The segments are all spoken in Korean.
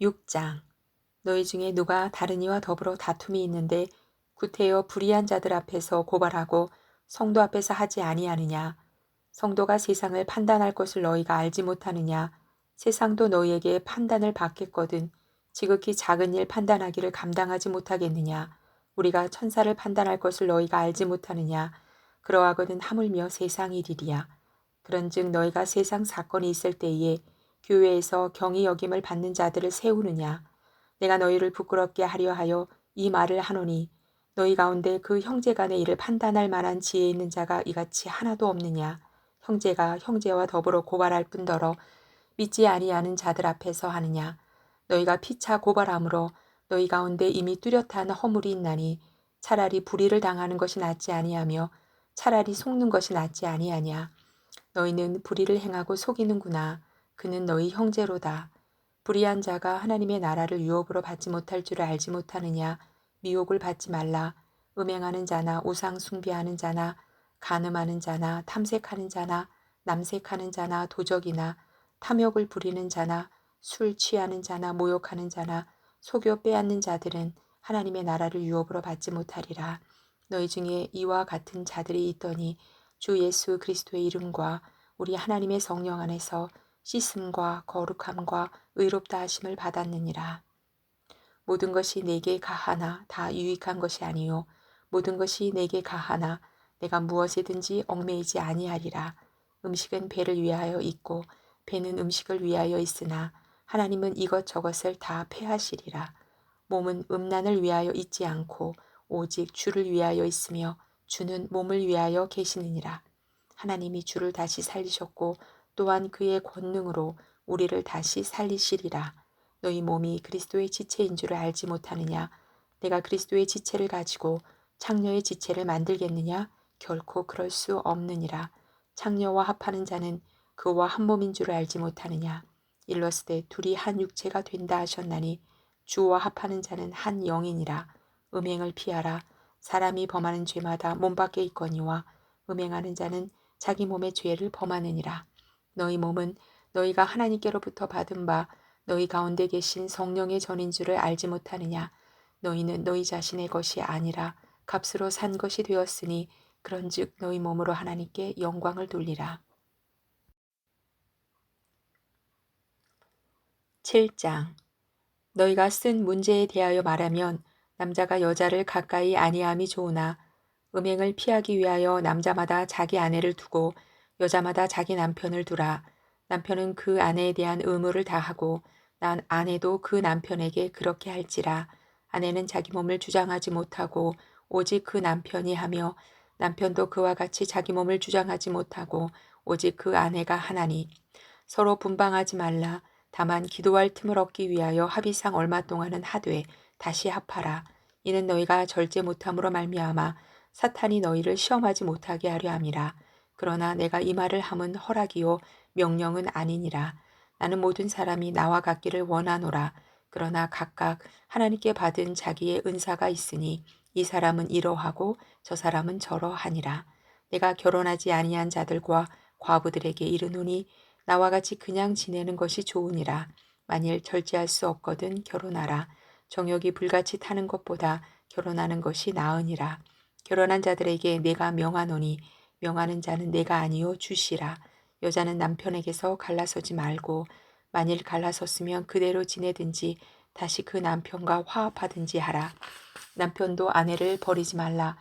6장. 너희 중에 누가 다른 이와 더불어 다툼이 있는데 구태여 불의한 자들 앞에서 고발하고 성도 앞에서 하지 아니하느냐. 성도가 세상을 판단할 것을 너희가 알지 못하느냐. 세상도 너희에게 판단을 받겠거든 지극히 작은 일 판단하기를 감당하지 못하겠느냐. 우리가 천사를 판단할 것을 너희가 알지 못하느냐. 그러하거든 하물며 세상 일이리야. 그런즉 너희가 세상 사건이 있을 때에 교회에서 경히 여김을 받는 자들을 세우느냐. 내가 너희를 부끄럽게 하려 하여 이 말을 하노니 너희 가운데 그 형제간의 일을 판단할 만한 지혜 있는 자가 이같이 하나도 없느냐. 형제가 형제와 더불어 고발할 뿐더러 믿지 아니하는 자들 앞에서 하느냐. 너희가 피차 고발함으로 너희 가운데 이미 뚜렷한 허물이 있나니 차라리 불의를 당하는 것이 낫지 아니하며 차라리 속는 것이 낫지 아니하냐. 너희는 불의를 행하고 속이는구나. 그는 너희 형제로다. 불의한 자가 하나님의 나라를 유업으로 받지 못할 줄을 알지 못하느냐. 미혹을 받지 말라. 음행하는 자나 우상 숭배하는 자나 간음하는 자나 탐색하는 자나 남색하는 자나 도적이나 탐욕을 부리는 자나 술 취하는 자나 모욕하는 자나 속여 빼앗는 자들은 하나님의 나라를 유업으로 받지 못하리라. 너희 중에 이와 같은 자들이 있더니 주 예수 그리스도의 이름과 우리 하나님의 성령 안에서 씻음과 거룩함과 의롭다 하심을 받았느니라. 모든 것이 내게 가하나 다 유익한 것이 아니요 모든 것이 내게 가하나 내가 무엇이든지 얽매이지 아니하리라. 음식은 배를 위하여 있고 배는 음식을 위하여 있으나 하나님은 이것저것을 다 패하시리라. 몸은 음란을 위하여 있지 않고 오직 주를 위하여 있으며 주는 몸을 위하여 계시느니라. 하나님이 주를 다시 살리셨고 또한 그의 권능으로 우리를 다시 살리시리라. 너희 몸이 그리스도의 지체인 줄을 알지 못하느냐. 내가 그리스도의 지체를 가지고 창녀의 지체를 만들겠느냐. 결코 그럴 수 없느니라. 창녀와 합하는 자는 그와 한 몸인 줄을 알지 못하느냐. 일러스되 둘이 한 육체가 된다 하셨나니 주와 합하는 자는 한 영이니라. 음행을 피하라. 사람이 범하는 죄마다 몸 밖에 있거니와 음행하는 자는 자기 몸의 죄를 범하느니라. 너희 몸은 너희가 하나님께로부터 받은 바 너희 가운데 계신 성령의 전인 줄을 알지 못하느냐. 너희는 너희 자신의 것이 아니라 값으로 산 것이 되었으니 그런즉 너희 몸으로 하나님께 영광을 돌리라. 7장. 너희가 쓴 문제에 대하여 말하면 남자가 여자를 가까이 아니함이 좋으나 음행을 피하기 위하여 남자마다 자기 아내를 두고 여자마다 자기 남편을 두라. 남편은 그 아내에 대한 의무를 다하고 난 아내도 그 남편에게 그렇게 할지라. 아내는 자기 몸을 주장하지 못하고 오직 그 남편이 하며 남편도 그와 같이 자기 몸을 주장하지 못하고 오직 그 아내가 하나니 서로 분방하지 말라. 다만 기도할 틈을 얻기 위하여 합의상 얼마 동안은 하되 다시 합하라. 이는 너희가 절제 못함으로 말미암아 사탄이 너희를 시험하지 못하게 하려 함이라. 그러나 내가 이 말을 함은 허락이요 명령은 아니니라. 나는 모든 사람이 나와 같기를 원하노라. 그러나 각각 하나님께 받은 자기의 은사가 있으니 이 사람은 이러하고 저 사람은 저러하니라. 내가 결혼하지 아니한 자들과 과부들에게 이르노니 나와 같이 그냥 지내는 것이 좋으니라. 만일 절제할 수 없거든 결혼하라. 정욕이 불같이 타는 것보다 결혼하는 것이 나으니라. 결혼한 자들에게 내가 명하노니 명하는 자는 내가 아니요 주시라. 여자는 남편에게서 갈라서지 말고 만일 갈라섰으면 그대로 지내든지 다시 그 남편과 화합하든지 하라. 남편도 아내를 버리지 말라.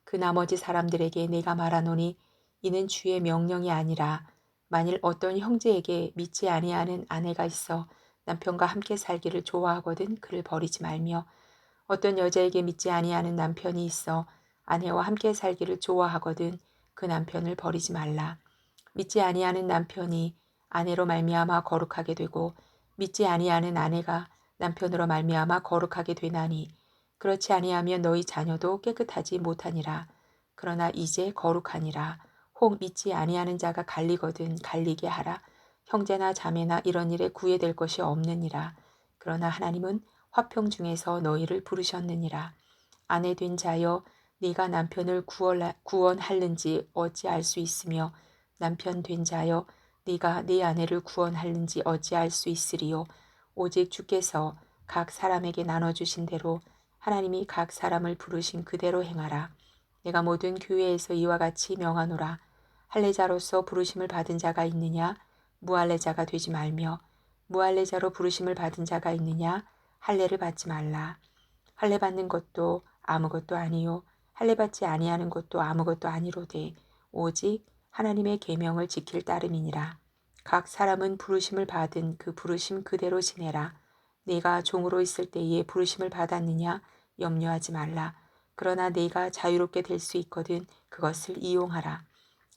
그 나머지 사람들에게 내가 말하노니 이는 주의 명령이 아니라 만일 어떤 형제에게 믿지 아니하는 아내가 있어 남편과 함께 살기를 좋아하거든 그를 버리지 말며 어떤 여자에게 믿지 아니하는 남편이 있어 아내와 함께 살기를 좋아하거든 그 남편을 버리지 말라. 믿지 아니하는 남편이 아내로 말미암아 거룩하게 되고 믿지 아니하는 아내가 남편으로 말미암아 거룩하게 되나니 그렇지 아니하면 너희 자녀도 깨끗하지 못하니라. 그러나 이제 거룩하니라. 혹 믿지 아니하는 자가 갈리거든 갈리게 하라. 형제나 자매나 이런 일에 구애될 것이 없느니라. 그러나 하나님은 화평 중에서 너희를 부르셨느니라. 아내 된 자여 네가 남편을 구원할는지 어찌 알 수 있으며 남편 된 자여 네가 네 아내를 구원할는지 어찌 알 수 있으리요. 오직 주께서 각 사람에게 나눠주신 대로 하나님이 각 사람을 부르신 그대로 행하라. 내가 모든 교회에서 이와 같이 명하노라. 할례자로서 부르심을 받은 자가 있느냐? 무할례자가 되지 말며, 무할례자로 부르심을 받은 자가 있느냐? 할례를 받지 말라. 할례 받는 것도 아무것도 아니요 할례 받지 아니하는 것도 아무것도 아니로되 오직 하나님의 계명을 지킬 따름이니라. 각 사람은 부르심을 받은 그 부르심 그대로 지내라. 네가 종으로 있을 때에 부르심을 받았느냐 염려하지 말라. 그러나 네가 자유롭게 될 수 있거든 그것을 이용하라.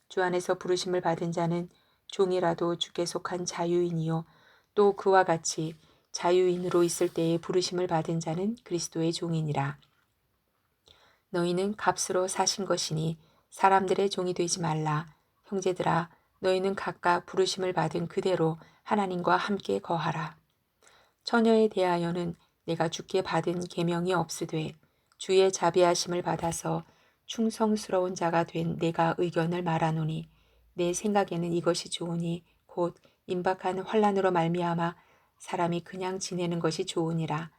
주 안에서 부르심을 받은 자는 종이라도 주께 속한 자유인이요 또 그와 같이 자유인으로 있을 때에 부르심을 받은 자는 그리스도의 종이니라. 너희는 값으로 사신 것이니 사람들의 종이 되지 말라. 형제들아 너희는 각각 부르심을 받은 그대로 하나님과 함께 거하라. 처녀에 대하여는 내가 주께 받은 계명이 없으되 주의 자비하심을 받아서 충성스러운 자가 된 내가 의견을 말하노니 내 생각에는 이것이 좋으니 곧 임박한 환난으로 말미암아 사람이 그냥 지내는 것이 좋으니라.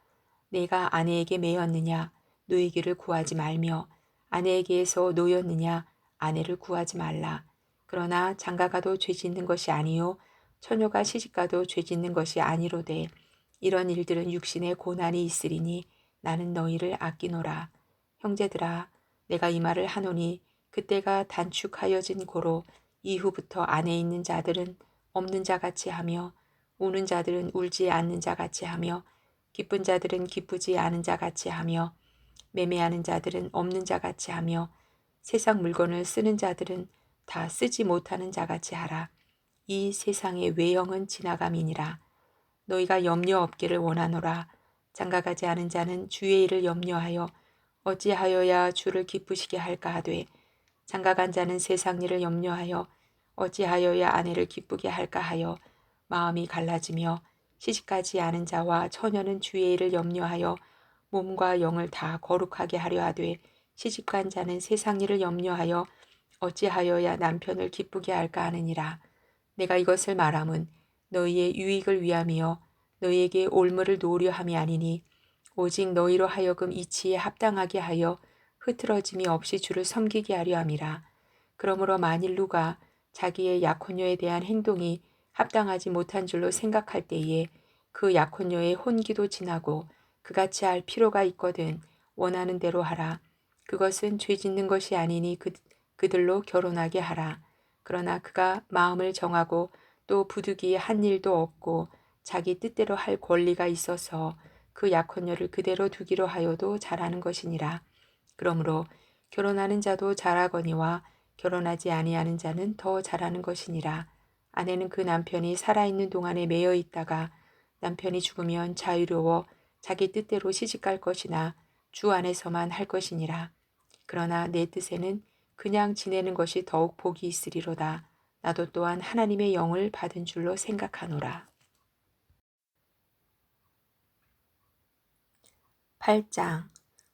내가 아내에게 매였느냐 노이기를 구하지 말며 아내에게서 노였느냐 아내를 구하지 말라. 그러나 장가가도 죄 짓는 것이 아니요 처녀가 시집가도 죄 짓는 것이 아니로되 이런 일들은 육신의 고난이 있으리니 나는 너희를 아끼노라. 형제들아 내가 이 말을 하노니 그때가 단축하여진 고로 이후부터 안에 있는 자들은 없는 자같이 하며 우는 자들은 울지 않는 자같이 하며 기쁜 자들은 기쁘지 않은 자같이 하며 매매하는 자들은 없는 자같이 하며 세상 물건을 쓰는 자들은 다 쓰지 못하는 자같이 하라. 이 세상의 외형은 지나감이니라. 너희가 염려 없기를 원하노라. 장가가지 않은 자는 주의 일을 염려하여 어찌하여야 주를 기쁘시게 할까 하되 장가간 자는 세상 일을 염려하여 어찌하여야 아내를 기쁘게 할까 하여 마음이 갈라지며 시집가지 않은 자와 처녀는 주의 일을 염려하여 몸과 영을 다 거룩하게 하려 하되 시집간 자는 세상 일을 염려하여 어찌하여야 남편을 기쁘게 할까 하느니라. 내가 이것을 말함은 너희의 유익을 위함이요 너희에게 올무를 놓으려 함이 아니니 오직 너희로 하여금 이치에 합당하게 하여 흐트러짐이 없이 주를 섬기게 하려 함이라. 그러므로 만일 누가 자기의 약혼녀에 대한 행동이 합당하지 못한 줄로 생각할 때에 그 약혼녀의 혼기도 지나고 그같이 할 필요가 있거든 원하는 대로 하라. 그것은 죄 짓는 것이 아니니 그들로 결혼하게 하라. 그러나 그가 마음을 정하고 또 부득이 한 일도 없고 자기 뜻대로 할 권리가 있어서 그 약혼녀를 그대로 두기로 하여도 잘하는 것이니라. 그러므로 결혼하는 자도 잘하거니와 결혼하지 아니하는 자는 더 잘하는 것이니라. 아내는 그 남편이 살아있는 동안에 매여 있다가 남편이 죽으면 자유로워 자기 뜻대로 시집갈 것이나 주 안에서만 할 것이니라. 그러나 내 뜻에는 그냥 지내는 것이 더욱 복이 있으리로다. 나도 또한 하나님의 영을 받은 줄로 생각하노라. 8장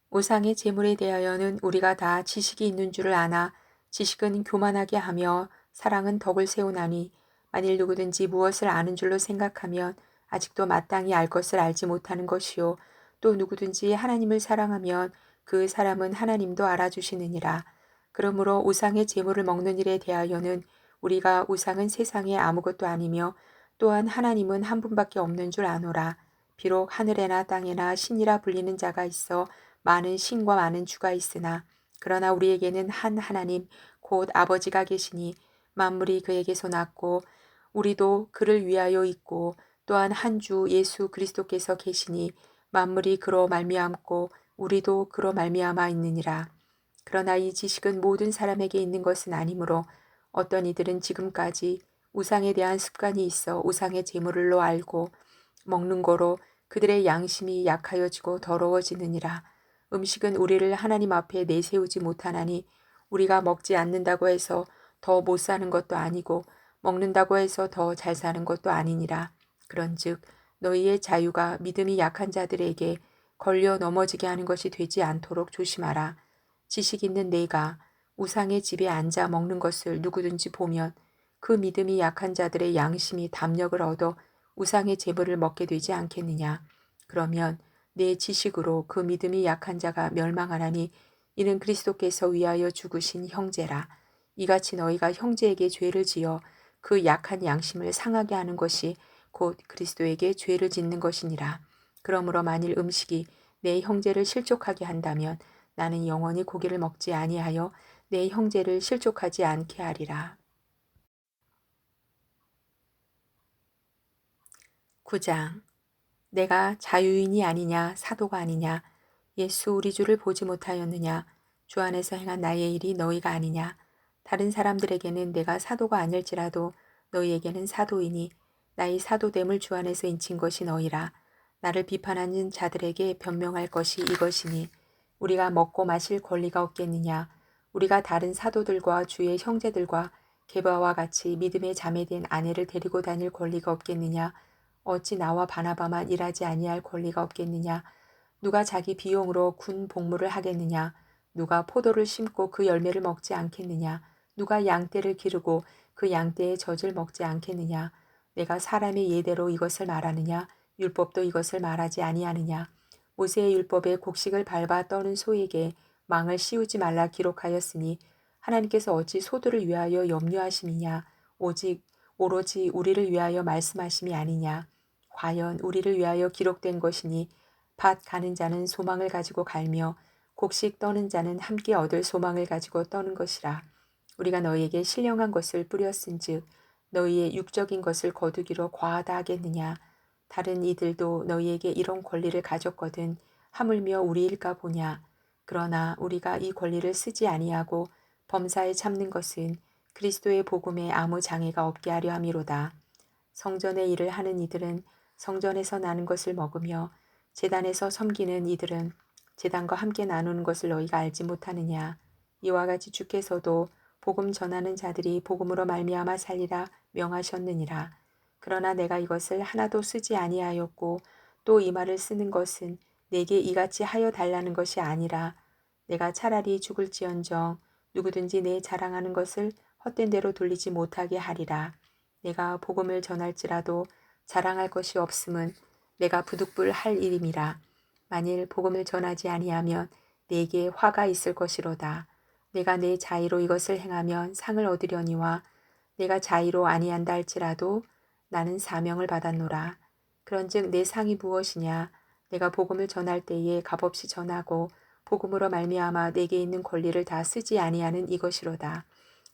우상의 제물에 대하여는 우리가 다 지식이 있는 줄을 아나 지식은 교만하게 하며 사랑은 덕을 세우나니 만일 누구든지 무엇을 아는 줄로 생각하면 아직도 마땅히 알 것을 알지 못하는 것이요 또 누구든지 하나님을 사랑하면 그 사람은 하나님도 알아주시느니라. 그러므로 우상의 제물을 먹는 일에 대하여는 우리가 우상은 세상에 아무것도 아니며 또한 하나님은 한 분밖에 없는 줄 아노라. 비록 하늘에나 땅에나 신이라 불리는 자가 있어 많은 신과 많은 주가 있으나 그러나 우리에게는 한 하나님 곧 아버지가 계시니 만물이 그에게서 났고 우리도 그를 위하여 있고 또한 한 주 예수 그리스도께서 계시니 만물이 그로 말미암고 우리도 그로 말미암아 있느니라. 그러나 이 지식은 모든 사람에게 있는 것은 아니므로 어떤 이들은 지금까지 우상에 대한 습관이 있어 우상의 제물로 알고 먹는 거로 그들의 양심이 약하여지고 더러워지느니라. 음식은 우리를 하나님 앞에 내세우지 못하나니 우리가 먹지 않는다고 해서 더 못 사는 것도 아니고 먹는다고 해서 더 잘 사는 것도 아니니라. 그런즉 너희의 자유가 믿음이 약한 자들에게 걸려 넘어지게 하는 것이 되지 않도록 조심하라. 지식 있는 내가 우상의 집에 앉아 먹는 것을 누구든지 보면 그 믿음이 약한 자들의 양심이 담력을 얻어 우상의 제물을 먹게 되지 않겠느냐. 그러면 내 지식으로 그 믿음이 약한 자가 멸망하나니 이는 그리스도께서 위하여 죽으신 형제라. 이같이 너희가 형제에게 죄를 지어 그 약한 양심을 상하게 하는 것이 곧 그리스도에게 죄를 짓는 것이니라. 그러므로 만일 음식이 내 형제를 실족하게 한다면 나는 영원히 고기를 먹지 아니하여 내 형제를 실족하지 않게 하리라. 9장. 내가 자유인이 아니냐 사도가 아니냐 예수 우리 주를 보지 못하였느냐 주 안에서 행한 나의 일이 너희가 아니냐 다른 사람들에게는 내가 사도가 아닐지라도 너희에게는 사도이니 나의 사도됨을 주 안에서 인친 것이 너희라. 나를 비판하는 자들에게 변명할 것이 이것이니 우리가 먹고 마실 권리가 없겠느냐. 우리가 다른 사도들과 주의 형제들과 게바와 같이 믿음의 자매된 아내를 데리고 다닐 권리가 없겠느냐. 어찌 나와 바나바만 일하지 아니할 권리가 없겠느냐. 누가 자기 비용으로 군 복무를 하겠느냐. 누가 포도를 심고 그 열매를 먹지 않겠느냐. 누가 양떼를 기르고 그 양떼의 젖을 먹지 않겠느냐. 내가 사람의 예대로 이것을 말하느냐. 율법도 이것을 말하지 아니하느냐. 모세의 율법에 곡식을 밟아 떠는 소에게 망을 씌우지 말라 기록하였으니 하나님께서 어찌 소들을 위하여 염려하심이냐. 오로지 우리를 위하여 말씀하심이 아니냐. 과연 우리를 위하여 기록된 것이니 밭 가는 자는 소망을 가지고 갈며 곡식 떠는 자는 함께 얻을 소망을 가지고 떠는 것이라. 우리가 너희에게 신령한 것을 뿌렸은즉 너희의 육적인 것을 거두기로 과하다 하겠느냐. 다른 이들도 너희에게 이런 권리를 가졌거든 하물며 우리일까 보냐. 그러나 우리가 이 권리를 쓰지 아니하고 범사에 참는 것은 그리스도의 복음에 아무 장애가 없게 하려 함이로다. 성전의 일을 하는 이들은 성전에서 나는 것을 먹으며 제단에서 섬기는 이들은 제단과 함께 나누는 것을 너희가 알지 못하느냐. 이와 같이 주께서도 복음 전하는 자들이 복음으로 말미암아 살리라 명하셨느니라. 그러나 내가 이것을 하나도 쓰지 아니하였고 또 이 말을 쓰는 것은 내게 이같이 하여 달라는 것이 아니라 내가 차라리 죽을지언정 누구든지 내 자랑하는 것을 헛된 대로 돌리지 못하게 하리라. 내가 복음을 전할지라도 자랑할 것이 없음은 내가 부득불 할 일임이라. 만일 복음을 전하지 아니하면 내게 화가 있을 것이로다. 내가 내 자의로 이것을 행하면 상을 얻으려니와 내가 자의로 아니한다 할지라도 나는 사명을 받았노라. 그런즉 내 상이 무엇이냐. 내가 복음을 전할 때에 값없이 전하고 복음으로 말미암아 내게 있는 권리를 다 쓰지 아니하는 이것이로다.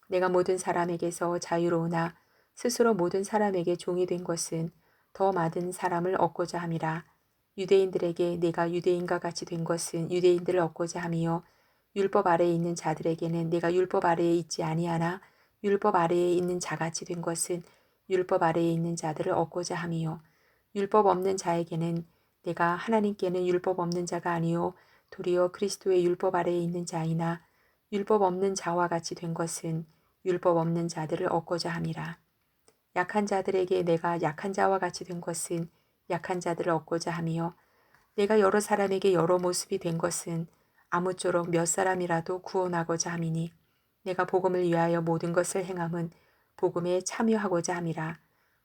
내가 모든 사람에게서 자유로우나 스스로 모든 사람에게 종이 된 것은 더 많은 사람을 얻고자 함이라. 유대인들에게 내가 유대인과 같이 된 것은 유대인들을 얻고자 함이요 율법 아래에 있는 자들에게는 내가 율법 아래에 있지 아니하나 율법 아래에 있는 자같이 된 것은 율법 아래에 있는 자들을 얻고자 함이요 율법 없는 자에게는 내가 하나님께는 율법 없는 자가 아니요 도리어 그리스도의 율법 아래에 있는 자이나 율법 없는 자와 같이 된 것은 율법 없는 자들을 얻고자 함이라. 약한 자들에게 내가 약한 자와 같이 된 것은 약한 자들을 얻고자 함이요 내가 여러 사람에게 여러 모습이 된 것은 아무쪼록 몇 사람이라도 구원하고자 함이니 내가 복음을 위하여 모든 것을 행함은 복음에 참여하고자 함이라.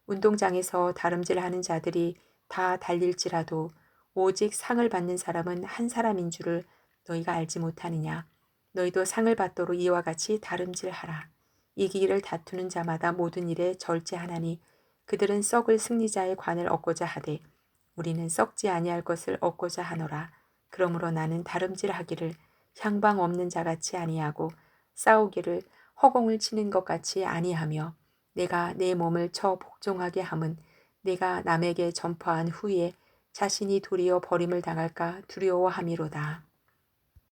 운동장에서 다름질하는 자들이 다 달릴지라도 오직 상을 받는 사람은 한 사람인 줄을 너희가 알지 못하느냐. 너희도 상을 받도록 이와 같이 다름질하라. 이기기를 다투는 자마다 모든 일에 절제하나니 그들은 썩을 승리자의 관을 얻고자 하되 우리는 썩지 아니할 것을 얻고자 하노라. 그러므로 나는 다름질하기를 향방 없는 자같이 아니하고 싸우기를 허공을 치는 것 같이 아니하며 내가 내 몸을 쳐 복종하게 함은 내가 남에게 전파한 후에 자신이 도리어 버림을 당할까 두려워함이로다.